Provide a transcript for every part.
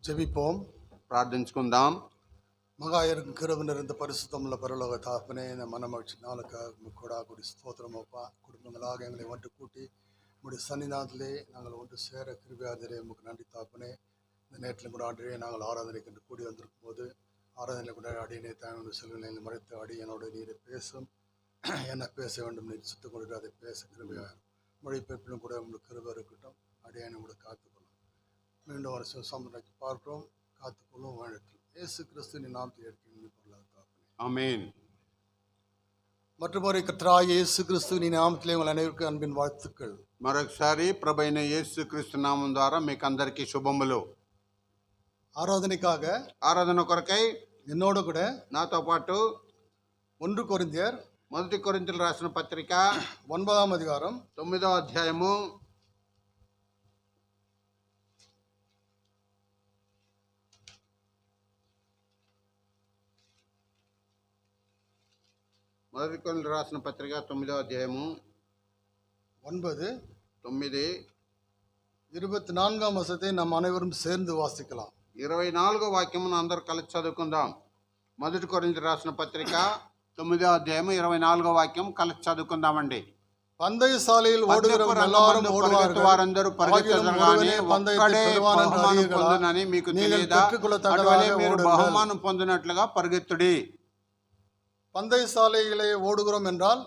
జెబిపోం ప్రార్థించుకుందాం. మగా కృప నిరంత పరిశుద్ధముల పరలోక தாகப்பனே, இந்த மனமகிழ்ச்சி நாளுக்காக கூட கூடி ஸ்தோத்திரம் அப்பா. குடும்பங்களாக எங்களை ஒன்று கூட்டி உங்களுடைய சன்னிதானத்திலே நாங்கள் ஒன்று சேர கிருபையாதரே உங்களுக்கு நன்றி தாப்பனே. இந்த நேரத்தில் கூட ஆண்டரே நாங்கள் ஆராதனைக்கு என்று கூடி வந்திருக்கும் போது ஆராதனை கூட அடியினை தாங்க செல்வனை மறைத்து அடி என்னோட நீரை பேசும் என்ன பேச வேண்டும் நீர் சுத்தம் கொண்டு அதை பேச கிருபையாக மொழிபெயர்ப்பிலும் கூட உங்களுக்கு கிருபை இருக்கட்டும். அடியானை கூட காத்துக்கொள்ளும். மீண்டும் வருஷம் சம்பளத்தை பார்க்கிறோம். காத்துக்கொள்ளும் வாழ்த்து இயேசு கிறிஸ்துவின் நாமத்தில் ஆமென். మற்றొரு కర్తరాయ యేసు క్రీస్తుని నామములో మన అనేక అన్బిన్ వార్తలు. మరొకసారి ప్రభువైన యేసు క్రీస్తు నామం ద్వారా మీకు అందరికీ శుభములు. ఆరాధన కొరకై నిన్నోడు కూడా నాతో పాటు 1 కొరింథీయర్ మొదటి కొరింథీయులకు రాసిన పత్రిక 9వ అధ్యాయం 9వ అధ్యాయము 9వ అధ్యాయము 9 24వ వచనத்தை நாம் அனைவரும் சேர்ந்து வாசிக்கலாம். 24వ వాక్యమును అందరూ కలిసి చదువుకుందాం. మొదటి కొరింథీయులకు రాసిన పత్రిక 9వ అధ్యాయము 24వ వాక్యం కలిసి చదువుకుందామండి. பந்தயசாலையில் ஓடுகிறவர் எல்லாரும் ஓடுவார்கள், వారందరూ పరిగెత్తగానే ఒక్కడే బహుమానం పొందునని మీకు తెలియదా? అటువలే మీరు బహుమానం పొందినట్లుగా పరిగెత్తుడి. பந்தயசாலையிலே ஓடுகிறோம் என்றால்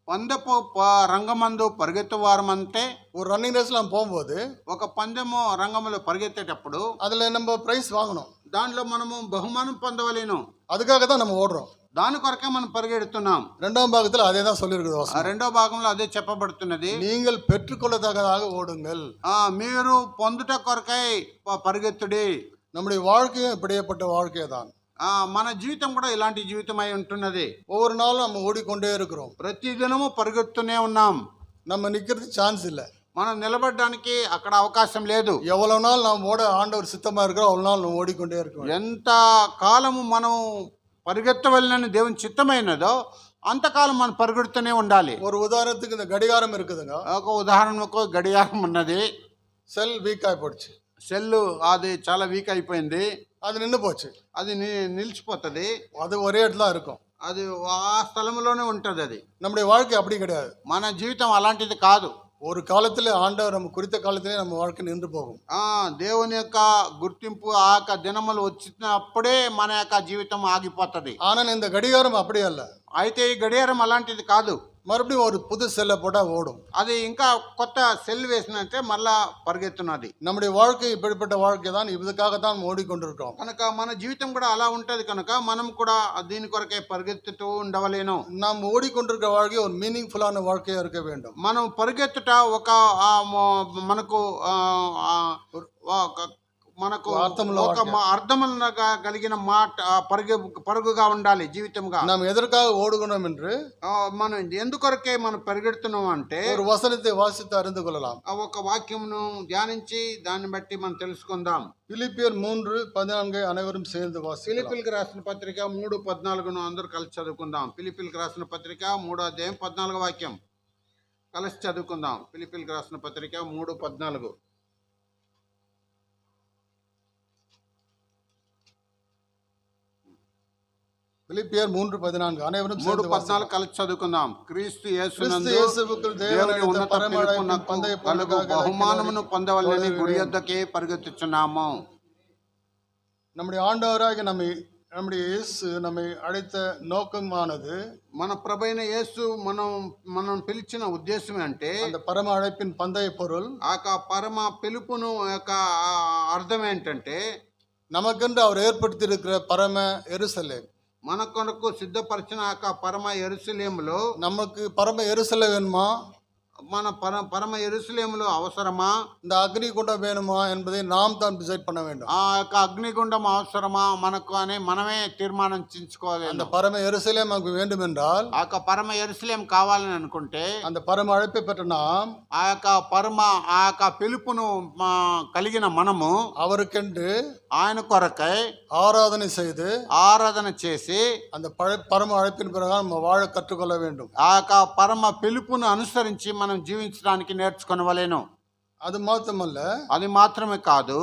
పందెపు రంగమందు పరిగెత్తువారం అంటే ஒரு ரன்னிங் ரேஸ்ல நம்ம போகும்போது ఒక పందెము రంగంలో పరిగెత్తేటప్పుడు அதுல நம்ம பிரைஸ் வாங்கணும். దాంట్లో మనము బహుమానం పొందవలేను. அதுக்காக தான் நம்ம ஓடுறோம். దాని కొరకే మనం పరిగెడుతున్నాం. రెండవ భాగத்துல அதே தான் சொல்லியிருக்குது. రెండో భాగంలో అదే చెప్పబడుతున్నది. நீங்கள் பெற்றுக்கொள்ளத்தக்கதாக ஓடுங்கள். మీరు పొందుట కొరకై పరిగెత్తుడి. நம்முடைய வாழ்க்கையும் இப்படியேப்பட்ட வாழ்க்கையே தான். మన జీవితం కూడా ఇలాంటి జీవితం అయి ఉంటున్నది. ஒவ்வொரு நாளும் நம்ம ஓடிக்கொண்டே இருக்கிறோம். ప్రతి దినము పరిగెత్తునే ఉన్నాం. நம்ம நிக்கிறதுக்கு சான்ஸ் இல்ல. మనం నిలబడడానికి అక్కడ అవకాశం లేదు. எவ்வளவு நாள் நாம் ஓட ஆண்டவர் சித்தமா இருக்கிறோம் அவ்வளவு நாள் நம்ம ஓடிக்கொண்டே இருக்கோம். ఎంత కాలము మనం పరిగెత్తవలనని దేవుని చిత్తమైనదో అంతకాలం మనం పరిగెడుతూనే ఉండాలి. ஒரு உதாரணத்துக்கு இந்த கடிகாரம் இருக்குதுங்க. ఒక ఉదాహరణకు గడియారం ఉన్నది. సెల్ వీక్ అయిపోయింది. సెల్ అది చాలా వీక్ అయిపోయింది. అది నిన్ను పోச்சு. అది నిలిచిపోతుంది. அது ஒரே இடத்துல இருக்கும். అది ఆ స్థలంలోనే ఉంటుంది. అది நம்முடைய வாழ்க்கை அப்படி கிடையாது. మన జీవితం అలాంటిది కాదు. ஒரு காலத்துல ஆண்டவர் நம்ம குறித்த காலத்திலே நம்ம வாழ்க்கை நின்று போகும். దేవుని యొక్క గుర్తింపు ఆ యొక్క దినములు వచ్చినప్పుడే మన యొక్క జీవితం ఆగిపోతుంది. ஆனா இந்த கடிகாரம் அப்படி அல்ல. అయితే ఈ గడియారం అలాంటిది కాదు. மறுபடியும் ஒரு புது செல்லை போட்டா ஓடும். అది ఇంకా కొత్త సెల్ వేసినట్టే మళ్ళా పరిగెత్తున్నది. நம்முடைய வாழ்க்கை இப்படிப்பட்ட வாழ்க்கை தான். இதுக்காகத்தான் ஓடிக்கொண்டிருக்கிறோம். కనుక మన జీవితం కూడా అలా ఉంటది. కనుక మనం కూడా దీని కొరకే పరిగెత్తుతూ ఉండవలేను. நாம் ஓடிக்கொண்டிருக்கிற வாழ்க்கை ஒரு மீனிங்ஃபுல்லான வாழ்க்கையா இருக்க வேண்டும். మనం పరిగెత్తుట ఒక మనకు మనకు ఒక అర్థముగా కలిగిన మాట పరుగుగా ఉండాలి జీవితంగా. நாம் எதற்காக ஓடுகிறோம் என்று మనం ఎందుకొరకే మనం పరిగెడుతున్నాం అంటే ஒரு వచనத்தை వాసిத்து அறிந்து கொள்ளலாம். ఒక వాక్యమును ధ్యానించి దాన్ని బట్టి మనం తెలుసుకుందాం. ఫిలిప్పియర్ 3:14 అனைవரும் சேர்ந்து వాసిద్దాం. ఫిలిప్పీయులకు రాసిన పత్రిక 3:14 అందరూ కలిసి చదువుకుందాం. ఫిలిప్పీయులకు రాసిన పత్రిక 3వ అధ్యాయం 14వ వాక్యం కలిసి చదువుకుందాం. ఫిలిప్పీయులకు రాసిన పత్రిక 3:14. ఫిలిప్పియర్ 3:14 అனைవரும் 3:14 కలిసి చదువుకుందాం. క్రీస్తు యేసునందు దేవుని ఉన్నత పిలుపునకు బహుమానమును పొందవలెనని గురి యొద్దకే పరిగెత్తుచున్నాము. நம்முடைய ஆண்டவராகிய நம்முடைய இயேசு நம்மை அழைத்த நோக்கமானது, మన ప్రభువైన యేసు మనం పిలిచిన ఉద్దేశం అంటే அந்த పరమ அழைப்பின் பந்தய பொருள், ఆ పరమ పిలుపును యొక్క అర్థం ఏంటంటే நமக்கென்று அவர் ஏற்படுத்தி இருக்கிற பரம எருசலேம், మన కొరకు సిద్ధపరిచిన పరమ యెరూషలేములో நமக்கு பரம எருசலேம் வேணுமா, మన పరమ యెరూషలేములో అవసరమా, இந்த అగ్నిగుండం వేணுமா என்பதை நாம் தான் డిసైడ్ பண்ண வேண்டும். ఆ యొక్క అగ్నిగుండం అవసరమా మనకు అని మనమే తీర్మానించుకోవాలి. அந்த పరమ எருசலேம் நமக்கு வேண்டும் என்றால், ఆ యొక్క పరమ యెరూషలేం కావాలని అనుకుంటే அந்த పరమ అழைப்பை பெற்ற நாம் ఆ యొక్క పిలుపును కలిగిన మనము அவருக்கென்று ఆయన కొరకై ఆరాధన చేసి அந்த పరమ అழைப்பின் பிரகாரம் நம்ம வாழ கற்றுக்கொள்ள வேண்டும். ఆ యొక్క పరమ పిలుపును అనుసరించి మనం జీవించడానికి నేర్చుకొనవలెను. అది మాత్రమే కాదు,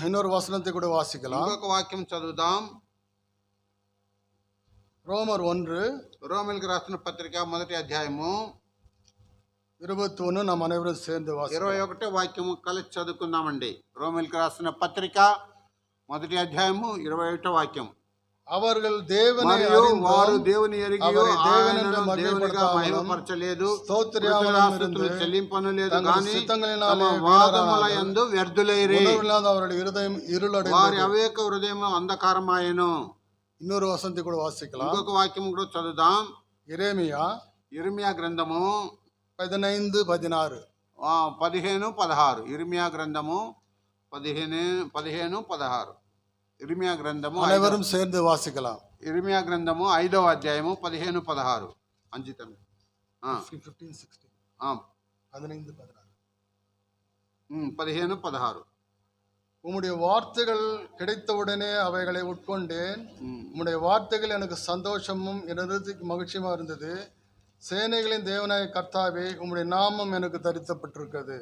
இன்னொரு வசனத்தை கூட வாசிக்கலாம். ఇంకొక వాక్యం చదువుదాం. ரோமர் 1 రోమిల్కి రాసిన పత్రిక 1వ అధ్యాయము 21 நாம் அனைவரும் சேர்ந்து வாசிக்கலாம். 21వ వాక్యము కలిసి చదువుకుందామండి. రోమిల్కి రాసిన పత్రిక 1వ అధ్యాయము 21వ వాక్యం. அவர்கள் தேவனை మరియు వారు దేవుని ఎరిగి அவரை தேவனென்று ఆయనను దేవునిగా మహిమపరచ మహిమపరచలేదు, స్తోత్రయామనమిருந்து చెల్లింపనలేదు தங்கள் కానీ சித்தங்களினாலே తమ వాదములయందు వ్యర్థులైరి. உணர்வில்லாத அவருடைய இருதயம் వారి இருளடைந்தது. అవివేక హృదయం అంధకారమాయెను. இன்னொரு வசனத்தை கூட வாசிக்கலாம். ఇంకొక వాక్యం కూడా చదువుదాం. எரேமியா ఇర్మియా గ్రంథము 15:16 15:16. ఇర్మియా గ్రంథము 15:16. ఇర్మియా గ్రంథము அனைவரும் சேர்ந்து வாசிக்கலாம். ఇర్మియా గ్రంథము 5వ అధ్యాయము 15:16. అంజితం 15:16 15:16. உம்முடைய வார்த்தைகள் கிடைத்தவுடனே அவைகளை உட்கொண்டேன். உம்முடைய வார்த்தைகள் எனக்கு சந்தோஷமும் எனது மகிழ்ச்சியுமா இருந்தது. சேனைகளின் தேவனாய கர்த்தாவே, உம்முடைய நாமம் எனக்கு தரிக்கப்பட்டிருக்கிறது.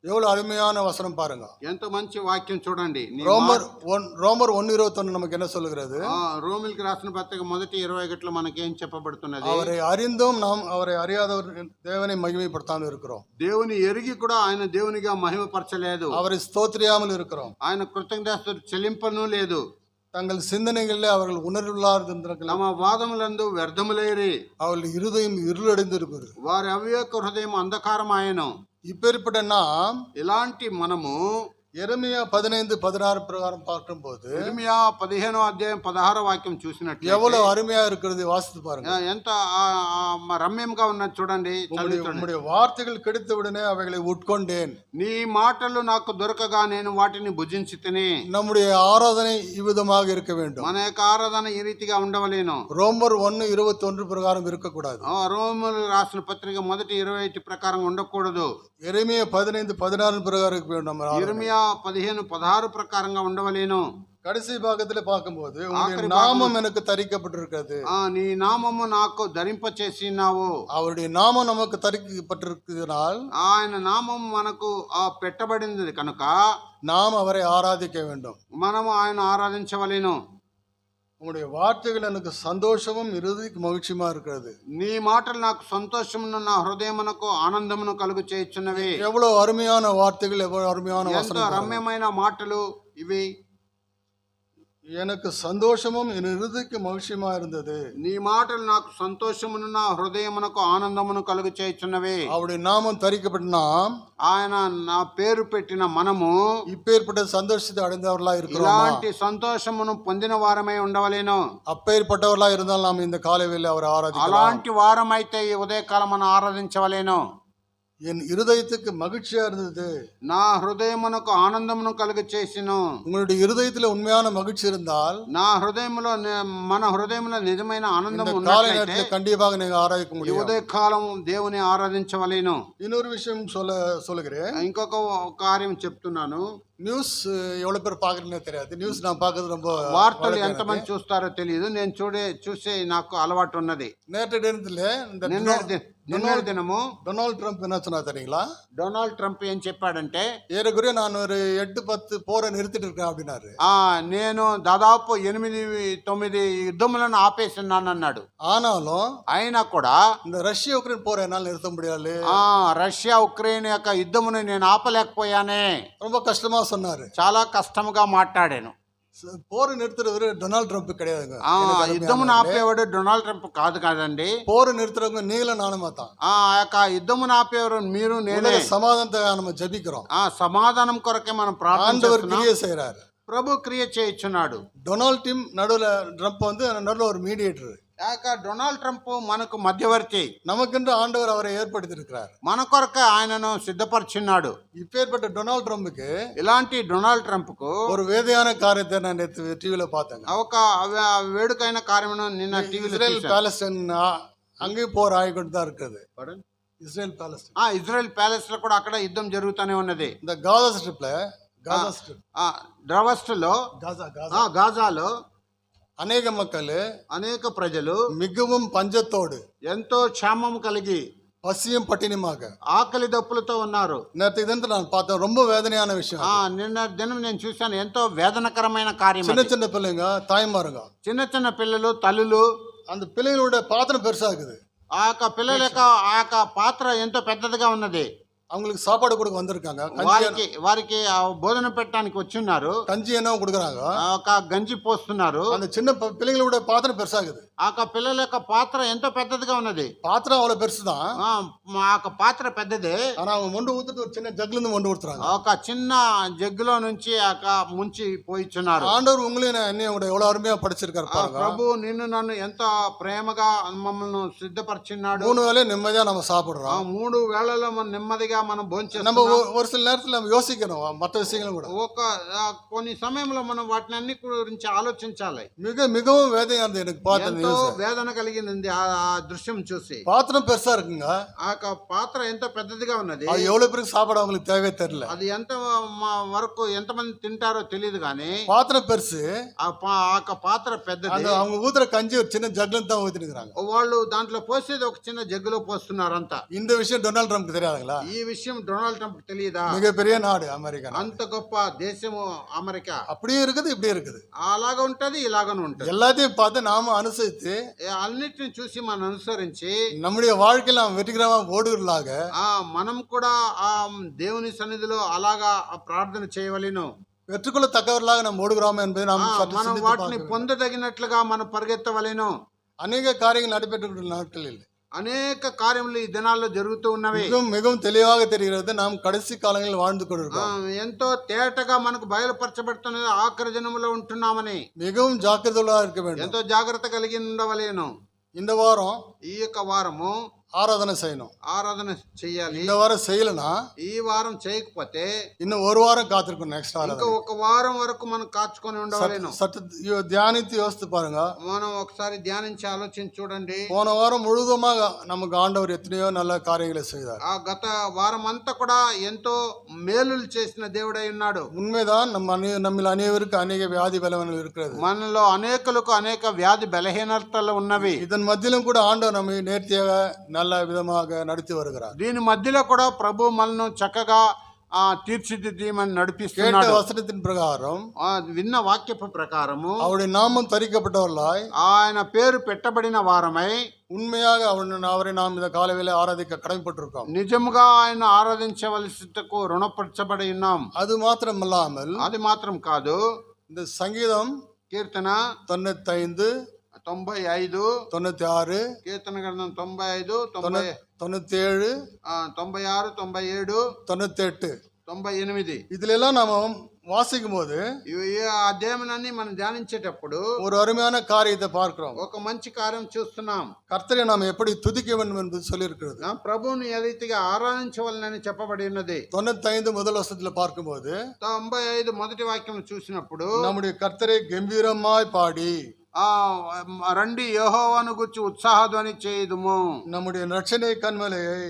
எவ்வளவு அருமையான வசனம் பாருங்க. ఎంత మంచి వాక్యం చూడండి. ரோமர் 1:21 நமக்கு என்ன சொல்லுகிறது? రోమిల్కి రాసిన పత్రిక 1:21 మనకి ఏం చెప్పబడుతున్నది? அவரை அறிந்தும் நாம் அவரை அறியாதவர் தேவனை மகிமைப்படுத்தாமல் இருக்கிறோம். దేవుని ఎరిగి కూడా ఆయన దేవునిగా మహిమపరచలేదు. அவரை ஸ்தோத்திரியாமல் இருக்கிறோம். ఆయన కృతజ్ఞతాస్తుతి చెల్లింపను లేదు. தங்கள் சிந்தனைகளில் அவர்கள் உணர்வுள்ளார்கள். తమ వాదములందు వ్యర్థములేరి. அவர்கள் இருதயம் இருளடைந்திருப்பது. వారి అవివేక హృదయం అంధకారం ఆయను. இப்பேற்பட்ட நாம் ఇలాంటి మనము எரேமியா 15:16 பிரகாரம் பார்க்கும்போது ఇర్మియా 15వ అధ్యాయం 16వ వాక్యం చూసినట్టు எவ்வளவு அருமையா இருக்கிறது வாசித்து பாருங்க. ఎంత రమ్యంగా ఉన్నది చూడండి. உம்முடைய வார்த்தைகள் கிடைத்தவுடனே அவைகளை உட்கொண்டேன். నీ మాటలు నాకు దొరకగా నేను వాటిని భుజించితిని. நம்முடைய ஆராதனை இவ்விதமாக இருக்க வேண்டும். మన యొక్క ఆరాధన ఈ రీతిగా ఉండవలేను. ரோமர் 1:21 பிரகாரம் இருக்கக்கூடாது. రోమలు రాసిన పత్రిక 1:21 ప్రకారం ఉండకూడదు. எரேமியா 15:16 பிரகாரம் இருக்க வேண்டும். ఇర్మియా 15:16 ప్రకారంగా ఉండవలేను. கடைசி பாகத்துல பார்க்கும்போது உம்முடைய நாமம் எனக்கு தரிக்கப்பட்டிருக்கிறது. నీ నామము నాకు ధరింపచేసినావు. அவருடைய நாமம் நமக்கு தரிக்கப்பட்டிருக்கிறதால் ఆయన నామం మనకు పెట్టబడింది కనుక நாம் அவரை ஆராதிக்க வேண்டும். మనము ఆయన ఆరాధించవలెను. உங்களுடைய வார்த்தைகள் எனக்கு சந்தோஷமும் இறுதிக்கு மகிழ்ச்சியுமா இருக்கிறது. నీ మాటలు నాకు సంతోషమును, నా హృదయమునకు ఆనందమును కలుగు చేయుచున్నవి. எவ்வளவு அருமையான வார்த்தைகள், எவ்வளவு அருமையான ఎంత வசனம். రమ్యమైన మాటలు ఇవి. எனக்கு சந்தோஷமும் என் இறுதிக்கு மகிழ்ச்சியுமா இருந்தது. నీ మాటలు నాకు సంతోషమును, నా హృదయమునకు ఆనందమును కలుగు చేయుచున్నవి. அவருடைய நாமம் தரிக்கப்பட்ட நாம், ఆయన నా పేరు పెట్టిన మనము இப்பேற்பட்ட சந்தோஷத்தை அடைந்தவர்களா இருக்கிறோம். ఇలాంటి సంతోషమును పొందిన వారమై ఉండవలేను. அப்பேற்பட்டவர்களா இருந்தால் நாம் இந்த காலை வேளை அவரை ஆராதிக்கலாம். అలాంటి వారమైతే ఈ ఉదయకాలం మనం ఆరాధించవలేను. என் இருதயத்துக்கு மகிழ்ச்சியா இருந்தது. నా హృదయమునకు ఆనందమును కలుగ చేసిను. உங்களுடைய இருதயத்துல உண்மையான மகிழ்ச்சி இருந்தால், నా హృదయములో మన హృదయంలో నిజమైన ఆనందం காலை ఉన్నట్లయితే நேரத்தில் கண்டிப்பாக நீங்க ஆராதிக்க ఈ முடியும். ఉదయకాలం దేవుని ఆరాధించవలేను. இன்னொரு விஷயம் சொல்லுகிறேன். ఇంకొక కార్యం చెప్తున్నాను. நியூஸ் எவ்வளவு பேர் பாக்குறீங்கன்னு தெரியாது. நியூஸ் நான் பாக்குறது ரொம்ப వార్తలు ఎంతమంది చూస్తారో తెలియదు. నేను చూసే నాకు అలవాటు ఉన్నది. நேற்று தினத்துல இந்த నిన్నటి దినము டொனால்ட் ட்ரம்ப் என்ன சொன்னா தெரியுங்களா? డొనాల్డ్ ట్రంప్ ఏం చెప్పాడంటే, ஏறக்குறைய நான் ஒரு 8-10 போரை நிறுத்திட்டு இருக்கேன் அப்படின்னாரு. నేను దాదాపు 8-9 యుద్ధములను ఆపేస్తున్నాను అన్నాడు. ஆனாலும் అయినా కూడా இந்த ரஷ்யா உக்ரைன் போரை என்னால் நிறுத்த முடியாது. రష్యా ఉక్రెయిన్ యొక్క యుద్ధమును నేను ఆపలేకపోయానే. ரொம்ப కష్టமா சொன்னாரு. చాలా కష్టముగా మాట్లాడాను. போரை நிறுத்துறவரு டொனால்ட் ட்ரம்ப் கிடையாதுங்க. యుద్ధమును ఆపేవాడు డొనాల్డ్ ట్రంప్ కాదు కాదండి. போரை நிறுத்துறவங்க நீங்களும் நானுமா தான். ఆ యొక్క యుద్ధమును ఆపేవారు మీరు నేనే. சமாதானத்துக்காக நம்ம ஜெபிக்கிறோம். సమాధానం కొరకే మనం ప్రార్థన ஆண்டவர் చేస్తున్నాం. கிரியை செய்யறாரு. ప్రభు క్రియ చేయించున్నాడు. டொனால்ட் நடுவுல ட்ரம்ப் நடுவுல ஒரு மீடியேட்டர். డొనాల్డ్ ట్రంప్ మనకు మధ్యవర్తి. நமக்கென்று ஆண்டவர் அவரை ஏற்படுத்தி இருக்கிறார். మన కొరకే ఆయనను సిద్ధపరిచున్నాడు. இப்பேற்பட்ட டொனால்ட் ட்ரம்ப்க்கு, ఇలాంటి డొనాల్డ్ ట్రంప్ కు ஒரு வேதையான காரியத்தை நான் டிவில பார்த்தேன். ఒక వేడుకైన కార్యమును నిన్న టీవీలో இஸ்ரேல் பாலஸ்டைன் அங்கேயும் போர் ஆகிக்கொண்டு தான் இருக்குது. இஸ்ரேல் பாலஸ்டைன் ఇజ్రాయెల్ ప్యాలెస్ లో కూడా అక్కడ యుద్ధం జరుగుతూనే ఉన్నది. இந்த காசா ஸ்ட்ரிப்ல గాజాలో అనేక மக்கள், అనేక ప్రజలు மிகவும் பஞ்சத்தோடு, ఎంతో క్షామం కలిగి, பசியும் பட்டினியுமாக. ఆకలి దప్పులతో ఉన్నారు. நேற்று தினத்தை நான் பார்த்தேன், ரொம்ப வேதனையான விஷயம். నిన్న దినం నేను చూశాను, ఎంతో వేదనకరమైన కార్యం. சின்ன சின்ன பிள்ளைங்க, தாய்மாருங்க, చిన్న చిన్న పిల్లలు, తల్లులు, அந்த பிள்ளைகளோட பாத்திரம் பெருசா இருக்குது. ఆ యొక్క పిల్లల యొక్క ఆ యొక్క పాత్ర ఎంతో పెద్దదిగా ఉన్నది. அவங்களுக்கு சாப்பாடு கொடுக்க வந்திருக்காங்க. వారికి భోజనం పెట్టడానికి వచ్చి ఉన్నారు. கஞ்சி என்ன கொடுக்குறாங்க, ఒక గంజి పోస్తున్నారు. அந்த சின்ன பிள்ளைகளோட பாத்திரம் பெருசாகுது. ఆ పిల్లల యొక్క పాత్ర ఎంతో పెద్దదిగా ఉన్నది. பாத்திரம் அவ்வளவு பெருசுதான், ఆ పాత్ర పెద్దదే. ஆனா அவங்க மொண்டு ஊத்துட்டு ஒரு சின்ன ஜக்ல இருந்து மொண்டு ஊத்துறாங்க. ఒక చిన్న జగ్గులో నుంచి ముంచి పోయిచున్నారు. ஆண்டவர் உங்களையும் என்னையும் கூட எவ்வளவு அருமையா படிச்சிருக்காரு பாருங்க. ప్రభు నిన్ను నన్ను ఎంత ప్రేమగా మమ్మల్ని సిద్ధపరిచినాడు. 3 வேளை நிம்மதியா நம்ம சாப்பிடுறோம். 3 వేళల్లో మనం నెమ్మదిగా మనం భోంచేస్తున్నాం. நம்ம ஒரு சில நேரத்துல நம்ம யோசிக்கணும் மற்ற விஷயங்களும் கூட. కొన్ని సమయంలో మనం వాటిని అన్ని గురించి ఆలోచించాలి. மிகவும் வேதனையா இருந்தது எனக்கு பார்த்தது. ఎంతో వేదన కలిగింది ఆ దృశ్యం చూసి. பாத்திரம் பெருசா இருக்குங்க, ఆ పాత్ర ఎంతో పెద్దదిగా ఉన్నది. அது எவ்வளவு பேருக்கு சாப்பாடு அவங்களுக்கு தேவையே தெரியல. అది ఎంత వరకు ఎంతమంది తింటారో తెలియదు కానీ பாத்திரம் பெருசு, ఆ పాత్ర పెద్దది. அவங்க ஊத்துற கஞ்சி ஒரு சின்ன ஜக்ல தான் ஊத்திட்டு இருக்காங்க. వాళ్ళు దాంట్లో పోసేది ఒక చిన్న జగ్గులో పోస్తున్నారు అంతా. இந்த விஷயம் டொனால்ட் ட்ரம்ப்க்கு தெரியாதுங்களா? ఈ విషయం డొనాల్డ్ ట్రంప్ తెలియదా? மிகப்பெரிய நாடு அமெரிக்கா, అంత గొప్ప దేశము అమెరికా. அப்படியே இருக்குது இப்படி இருக்குது, అలాగ ఉంటది ఇలాగను ఉంటది. எல்லாத்தையும் பார்த்து நாம அனுசரித்து అన్నిటిని చూసి మనం అనుసరించి நம்முடைய வாழ்க்கையில நாம் வெற்றிகரமா ஓடுகளாக మనం కూడా ఆ దేవుని సన్నిధిలో అలాగా ప్రార్థన చేయవలెను. வெற்றிக்குள்ள தக்கவர்களாக நாம் ஓடுகிறோம் என்பதை நாம் మనం వాటిని పొందదగినట్లుగా మనం పరిగెత్తవలెను. அநேக காரியங்கள் நடைபெற்ற நாட்களில் అనేక కార్యములు ఈ దినాల్లో జరుగుతూ ఉన్నవి. மிகவும் தெளிவாக தெரிகிறது, நாம் கடைசி காலங்களில் வாழ்ந்து கொண்டிருக்கிறோம். ఎంతో తేటగా మనకు బయలుపరచబడుతున్నది ఆఖరి దినములో ఉంటున్నామని. மிகவும் ஜாக்கிரதையாக இருக்க வேண்டும், ఎంతో జాగ్రత్త కలిగి ఉండవలేను. இந்த வாரம் ఈ యొక్క వారము ஆராதனை செய்யணும், ఆరాధన చెయ్యాలి. இந்த வாரம் செய்யலனா ఈ వారం చేయకపోతే இன்னும் ஒரு வாரம் காத்திருக்கும் நெக்ஸ்ட் ఇంకా ஆராதனை. ఒక వారం వరకు మనం కాచుకొని ఉండవలేను. சற்று தியானித்து யோசித்து பாருங்க. మనం ఒకసారి ధ్యానించి ఆలోచించి చూడండి. போன வாரம் முழுவதுமாக நமக்கு ஆண்டவர் எத்தனையோ நல்ல காரியங்களை செய்தார். ఆ గత వారం అంతా కూడా ఎంతో మేలులు చేసిన దేవుడై ఉన్నాడు. உண்மைதான், நம்மில் அநேகருக்கு அநேக வியாதி பலவீனங்கள் இருக்கிறது. మనలో అనేకులకు అనేక వ్యాధి బలహీనతలు ఉన్నవి. இதன் மத்தியிலும் கூட ஆண்டவர் நம்மை நேர்த்தியாக நல்ல விதமாக நடத்தி வருகிறார். దీని మధ్యలో కూడా ప్రభు మనల్ని చక్కగా తీర్చిదిద్దమని నడిపిస్తున్నాడు. கேட்ட வசனத்தின் பிரகாரம், విన్న వాక్యపు ప్రకారము அவருடைய நாமம் தரிக்கப்பட்டவர்களாய், ఆయన పేరు పెట్టబడిన వారమై உண்மையாக அவரை நாம் இந்த காலவேளை ஆராதிக்க கடமைப்பட்டிருக்கோம். నిజముగా ఆయన ఆరాధించవలసిటకు రుణపరచబడి ఉన్నాం. அது மாத்திரமல்லாமல், అది మాత్రం కాదు, இந்த சங்கீதம் కీర్తన 95, 95, 96, కీర్తన గ్రంథం 95, 97, 96, 97, 98, 98 இதுல எல்லாம் நாம வாசிக்கும் போது ఈ అధ్యాయాన్ని మనం ధ్యానించేటప్పుడు ஒரு அருமையான காரியத்தை பார்க்கிறோம். ఒక మంచి కార్యం చూస్తున్నాం. கர்த்தரை நாம் எப்படி துதிக்க வேண்டும் என்பது சொல்லி இருக்கிறது. ప్రభువుని ఏ రీతిగా ఆరాధించవలనని చెప్పబడి ఉన్నది. 95 முதல் வசனத்துல பார்க்கும்போது 95 మొదటి వాక్యం చూసినప్పుడు நம்முடைய கர்த்தரை கம்பீரமாய் பாடி రండి యెహోవాను గూర్చి ఉత్సాహధ్వని చేయుదుము. நம்முடைய ரட்சணை கன்மலையை,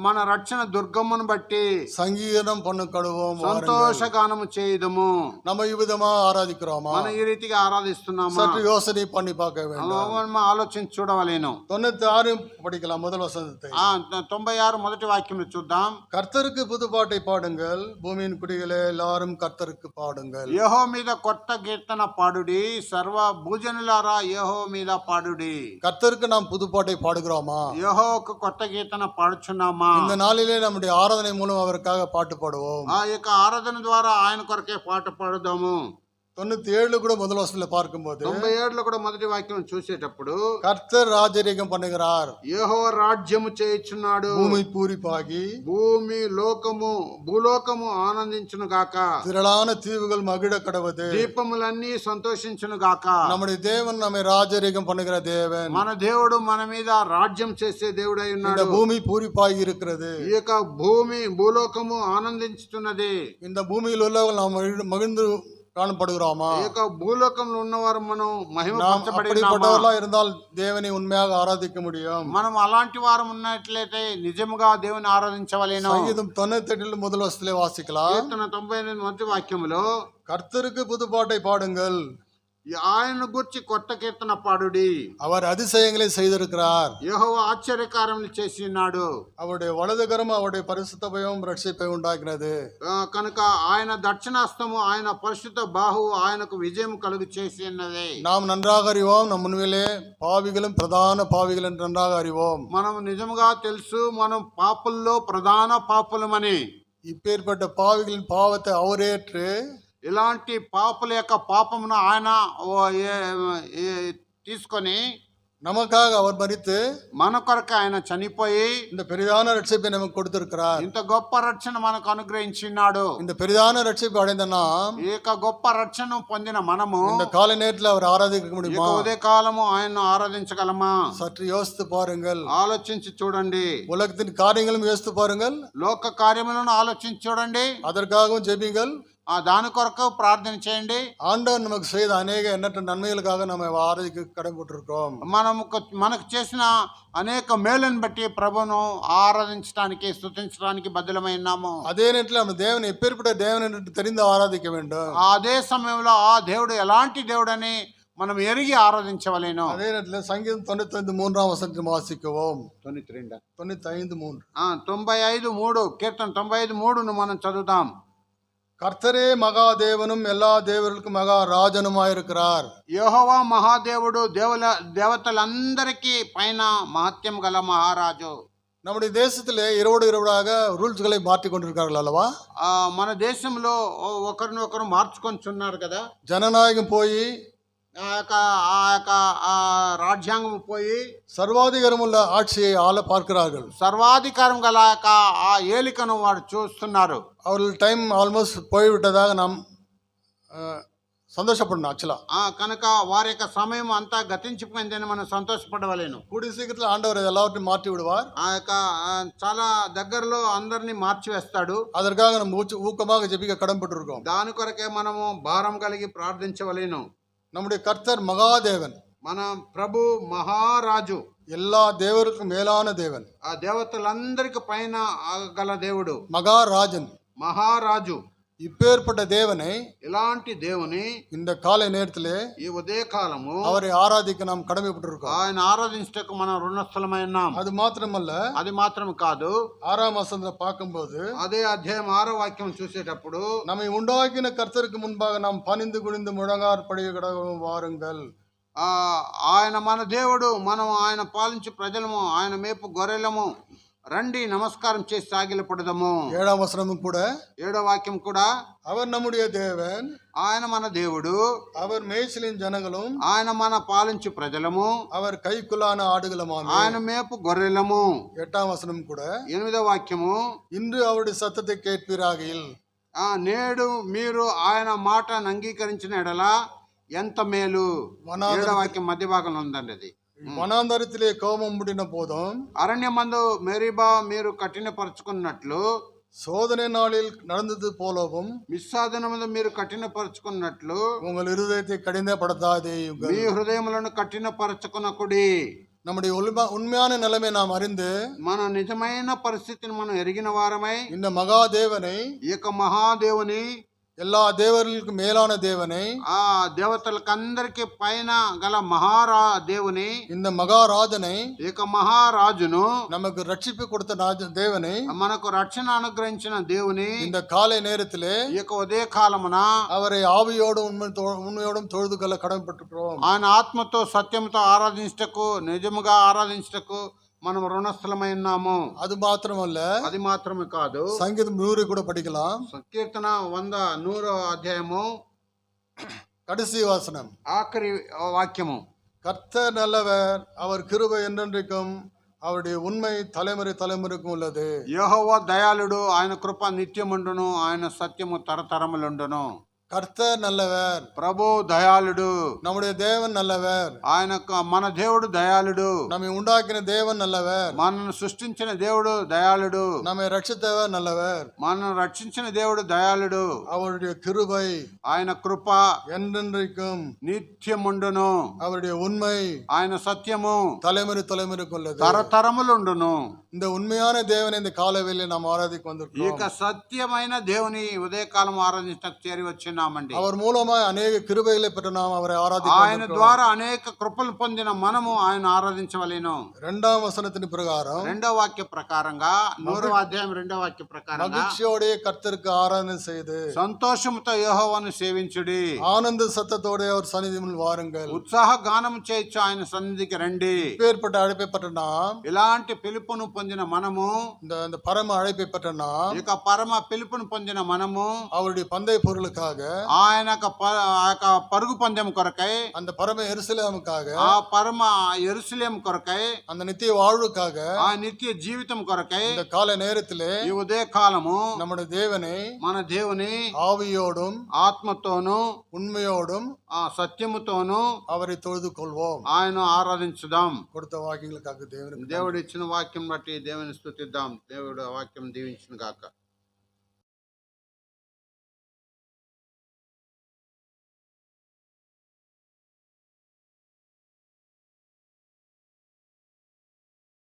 మన రక్షణ దుర్గమ్మను బట్టి సంగీతం పన్నుకడుவோம், సంతోషగానము చేయుదుము. நம்ம இவ்விதமா ஆராதிக்கிறோமா? మనం ఈ రీతిగా ఆరాధిస్తున్నామా? சற்று யோசனை பண்ணி பார்க்க வேண்டும். ఆలోచించి చూడవలేను. 96 படிக்கலாம் முதல் வசனத்தை. 96 మొదటి వాక్యం చూద్దాం. கர்த்தருக்கு புதுப்பாட்டை பாடுங்கள், பூமியின் குடிகளே எல்லாரும் கர்த்தருக்கு பாடுங்கள். యెహోవా మీద కొత్త కీర్తన పాడుడి, సర్వ భూజనులారా యెహోవా మీద పాడుడి. கர்த்தருக்கு நாம் புதுப்பாட்டை பாடுகிறோமா? యెహోవాకు కొత్త కీర్తన పాడుచున్నామా? இந்த நாளிலே நம்முடைய ஆராதனை மூலம் அவருக்காக பாட்டு பாடுவோம். ఆ యొక్క ఆరాధన ద్వారా ఆయన కొరకే పాట పాడుదాము. 97 கூட முதல் வசனத்துல பார்க்கும்போது 97 కూడా మొదటి వాక్యం చూసేటప్పుడు கர்த்தர் ராஜரீகம் பண்ணுகிறார், యెహోవా రాజ్యము చేయుచున్నాడు, பூமி பூரிப்பாகி భూలోకము ఆనందించును గాక, திரளான தீவுகள் மகிழ கடவது, దీపములన్నీ సంతోషించును గాక. நம்முடைய தேவன் நம்மை ராஜரீகம் பண்ணுகிற தேவன். మన దేవుడు మన మీద రాజ్యం చేసే దేవుడై ఉన్నాడు. இந்த பூமி பூரிப்பாகி இருக்கிறது, ఈ యొక్క భూలోకము ఆనందించుతున్నది. இந்த பூமியில் உள்ளவர்கள் நாம் மகிழ்ந்து காணப்படுகிறோமா? ఈ యొక్క భూలోకంలో ఉన్నవారు మనం அப்படிப்பட்டவர்களா இருந்தால் தேவனை உண்மையாக ஆராதிக்க முடியும். మనం అలాంటి వారు ఉన్నట్లయితే నిజముగా దేవుని ఆరాధించవలెను. సంగీతం 98 முதல் வசனத்திலே வாசிக்கலாம். కీర్తన 98 మొదటి వాక్యములో கர்த்தருக்கு புதுப்பாட்டை பாடுங்கள், ఆయన గురించి కొత్త కీర్తన పాడుడి. அவர் அதிசயங்களை செய்திருக்கிறார். యెహోవా ఆశ్చర్యకార్యములు చేసి ఉన్నాడు. அவருடைய வலதுகரம் அவருடைய பரிசுத்தபையும் ரட்சிப்பை உண்டாக்கினது. కనుక ఆయన దక్షిణాస్తము ఆయన పరిశుద్ధ బాహు ఆయనకు విజయం కలుగు చేసి ఉన్నది. நாம் நன்றாக அறிவோம், நம் முன்னிலே பாவிகளும் பிரதான பாவிகள் என்று நன்றாக அறிவோம். మనం నిజముగా తెలుసు మనం పాపుల్లో ప్రధాన పాపులమని. இப்பேற்பட்ட பாவிகளின் பாவத்தை அவரேற்று ఇలాంటి పాపుల యొక్క పాపమును ఆయన తీసుకొని நமக்காக அவர் மரித்து మన కొరకు ఆయన చనిపోయి இந்த பெரிதான ரட்சிப்பை நமக்கு கொடுத்திருக்கிறார். ఇంత గొప్ప రక్షణ మనకు అనుగ్రహించినాడు. இந்த பெரிதான ரட்சிப்பை அடைந்த நாம் ఈ యొక్క గొప్ప రక్షణ పొందిన మనము இந்த காலை நேரத்தில் அவர் ஆராதிக்க முடியுமா? ఉదయ కాలము ఆయన్ను ఆరాధించగలమా? சற்று யோசித்து பாருங்கள். ఆలోచించి చూడండి. உலகத்தின் காரியங்களும் யோசித்து பாருங்கள். లోక కార్యములను ఆలోచించి చూడండి. அதற்காகவும் ஜெபிங்கள். దాని కొరకు ప్రార్థన చేయండి. ஆண்டவர் நமக்கு செய்த அநேக எண்ணற்ற நன்மைகளுக்காக நம்ம ஆராதிக்க கடமைப்பட்டிருக்கிறோம். మనకు చేసిన అనేక మేలును బట్టి ప్రభును ఆరాధించడానికి స్తుతించడానికి బద్దలమైనాము. அதே நேரத்தில் நம்ம தேவன் எப்பேற்பட்ட தேவன் என்று தெரிந்து ஆராதிக்க வேண்டும். అదే సమయంలో ఆ దేవుడు ఎలాంటి దేవుడని మనం ఎరిగి ఆరాధించవలేను. அதே நேரத்தில் சங்கீதம் 95:3 வசனத்தை வாசிக்கவும். 95:3 95:3 కీర్తన 95:3ను మనం చదువుతాం. கர்த்தரே மகாதேவனும் எல்லா தேவர்களுக்கும் மகாராஜனுமாயிருக்கிறார். యెహోవా మహాదేవుడు దేవతలందరికీ పైన మహత్యం గల మహారాజు. நம்முடைய தேசத்திலே இருவடாக ரூல்ஸ்களை மாற்றிக் கொண்டிருக்கார்கள் அல்லவா? మన దేశంలో ఒకరినొకరు మార్చుకొంచున్నారు కదా. ஜனநாயகம் போய் ఆ యొక్క రాజ్యాంగం పోయి సర్వాధికారం உள்ள ஆட்சியை ஆள பார்க்கிறார்கள். సర్వాధికారం గల యొక్క ఆ ఏలికను వారు చూస్తున్నారు. அவர்கள் டைம் ஆல்மோஸ்ட் போய்விட்டதாக நாம் సంతోషపడணும். యాక్చువల్గా కనుక వారి యొక్క సమయం అంతా గతించిపోయిందని మనం సంతోషపడవలేను. கூடிய சீக்கிரத்தில் ஆண்டவர் எல்லாவற்றையும் மாற்றி விடுவார். ఆ యొక్క చాలా దగ్గరలో అందరినీ మార్చివేస్తాడు. அதற்காக நம்ம ஊக்கமாக ஜெபிக்க கடமைப்பட்டிருக்கோம். దాని కొరకే మనము భారం కలిగి ప్రార్థించవలేను. நம்முடைய கர்த்தர் மகாதேவன், మన ప్రభు మహారాజు, எல்லா தேவருக்கும் மேலான தேவன், ఆ దేవతలందరికి పైన గల దేవుడు, மகாராஜன், మహారాజు. இப்பேற்பட்ட தேவனை ఇలాంటి దేవుని இந்த காலை நேரத்திலே ఈ ఉదయ కాలము அவரை ஆராதிக்க நாம் கடமைப்பட்டிருக்கோம். ఆయన ఆరాధించటకు మనం రుణస్థలమైనాం. அது மாத்திரமல்ல, అది మాత్రం కాదు. 6ஆம் வசனத்தை பார்க்கும்போது అదే అధ్యాయం 6వ వాక్యం చూసేటప్పుడు நம்மை உண்டாக்கின கர்த்தருக்கு முன்பாக நாம் பணிந்து குனிந்து முழங்காற்படிய கடவும் வாருங்கள். ఆయన మన దేవుడు, మనం ఆయన పాలించు ప్రజలము, ఆయన మేపు గొర్రెలము, రండి నమస్కారం చేసి సాగిలపడదము. 7ஆம் வசனமும் கூட 7వ వాక్యం కూడా அவர் நம்முடைய தேவன், ఆయన మన దేవుడు, அவர் மேய்ச்சலின் ஜனங்களும், ఆయన మన పాలించు ప్రజలము, அவர் கைக்குள்ளான ஆடுகளுமாமே. ఆయన మేపు గొర్రెలము. 8ஆம் வசனம் கூட 8వ వాక్యము இன்று அவருடைய சத்தத்தை கேட்பீராகில், నేడు మీరు ఆయన మాటను అంగీకరించిన ఎడల ఎంత మేలు. 7వ వాక్యం మధ్య భాగంలో ఉందండి. అది వనాంతరத்திலே కోపం పుట్టిన போதும் అరణ్యమందు మేరీబా మీరు కఠినపరుచుకున్నట్లు, சோதனை நாளில் நடந்தது போலவும் మిస్సాధనమందు మీరు కఠినపరుచుకున్నట్లు உங்கள் இருதயத்தை கடினப்படுத்தாதேயுங்கள். మీ హృదయములను కఠినపరచుకునకుడి. நம்முடைய உண்மையான நிலைமை நாம் அறிந்து మన నిజమైన పరిస్థితిని మనం ఎరిగిన వారమై இந்த மகாதேவனை, ఈ యొక్క మహాదేవుని, எல்லா தேவர்களுக்கும் மேலான தேவனை, ఆ దేవతలకందరికి పైన గల దేవుని, இந்த மகாராஜனை, ఈ యొక్క మహారాజును, நமக்கு ரட்சிப்பு கொடுத்த தேவனை, మనకు రక్షణ అనుగ్రహించిన దేవుని இந்த காலை நேரத்திலே ఈ యొక్క ఉదయ కాలమున அவரை ஆவியோடும் உண்மையோடும் தொழுது கொள்ள கடமைப்பட்டிருக்கிறோம். ఆయన ఆత్మతో సత్యంతో ఆరాధించటకు, నిజముగా ఆరాధించటకు మనం రుణస్థలమై ఉన్నాము. அது మాత్రమல்ல, అది మాత్రమే కాదు, సంగీతం 100 కూడా படிக்கலாம். కీర్తన 100వ అధ్యాయము கடைசி வசனம், ఆఖరి వాక్యము. கர்த்தர் நல்லவர், அவர் கிருபை என்றென்றைக்கும், அவருடைய உண்மை தலைமுறை தலைமுறைக்கும் உள்ளது. యెహోవా దయాళుడు, ఆయన కృప నిత్యముండును, ఆయన సత్యము తరతరములుండును. கர்த்தர் நல்லவர், ప్రభు దయాళుడు, நம்முடைய தேவன் நல்லவர், ఆయన మన దేవుడు దయాళుడు, நம்மை உண்டாக்கின தேவன் நல்லவர், మనను సృష్టించిన దేవుడు దయాళుడు, நம்மை ரட்சித்தவர் நல்லவர், మనను రక్షించిన దేవుడు దయాళుడు. அவருடைய கிருபை ఆయన కృప என்றென்றைக்கும் నిత్యముండును, அவருடைய உண்மை ఆయన సత్యము தலைமுறை தலைமுறைக்கும் உள்ளது. తరతరములుండును. இந்த உண்மையான தேவனை இந்த காலவேளையில் நாம் ஆராதிக்க ఈ வந்திருக்கிறோம். సత్యమైన దేవుని ఉదయకాలం ఆరాధించడానికి చేరి వచ్చిన ఉన్నామండి. அவர் மூலமாய் அநேக கிருபைகளை பெற்ற நாம் அவரை ఆయన ஆராதிக்கிறோம். ద్వారా అనేక కృపలు పొందిన మనము ఆయన ఆరాధించవలెను. இரண்டாம் வசனத்தின் பிரகாரம் రెండో వాక్య ప్రకారంగా 100వ అధ్యాయం రెండో వాక్య ప్రకారంగా மகிழ்ச்சியோடைய கர்த்தருக்கு ஆராதனை செய்து సంతోషముతో యెహోవాను సేవించుడి, ஆனந்த சத்தத்தோட அவர் சந்நிதியில் வாருங்கள். ఉత్సాహ గానం చేయొచ్చు ఆయన సన్నిధికి రండి. இப்பேற்பட்ட அழைப்பை பெற்ற நாம், ఇలాంటి పిలుపును పొందిన మనము, இந்த பரம அழைப்பை பெற்ற நாம், ఇక పరమ పిలుపును పొందిన మనము அவருடைய பந்தய பொருளுக்காக, ఆయన యొక్క పరుగు పందెం కొరకై, அந்த பரம எருசலேமுக்காக, ఆ పరమ యెరూషలేము కొరకై, அந்த நித்திய வாழ்வுக்காக, ఆ నిత్య జీవితం కొరకై இந்த கால நேரத்திலே ఈ ఉదయ కాలము நம்முடைய தேவனை మన దేవుని ஆவியோடும் ఆత్మతోను உண்மையோடும் ఆ సత్యముతోను அவரை தொழுது கொள்வோம். ఆయన ఆరాధించుదాం. கொடுத்த வாக்கியங்களுக்காக தேவனுக்கு దేవుడు ఇచ్చిన వాక్యం బట్టి దేవుని స్తుతిద్దాం. దేవుడు ఆ వాక్యం దీవించును గాక.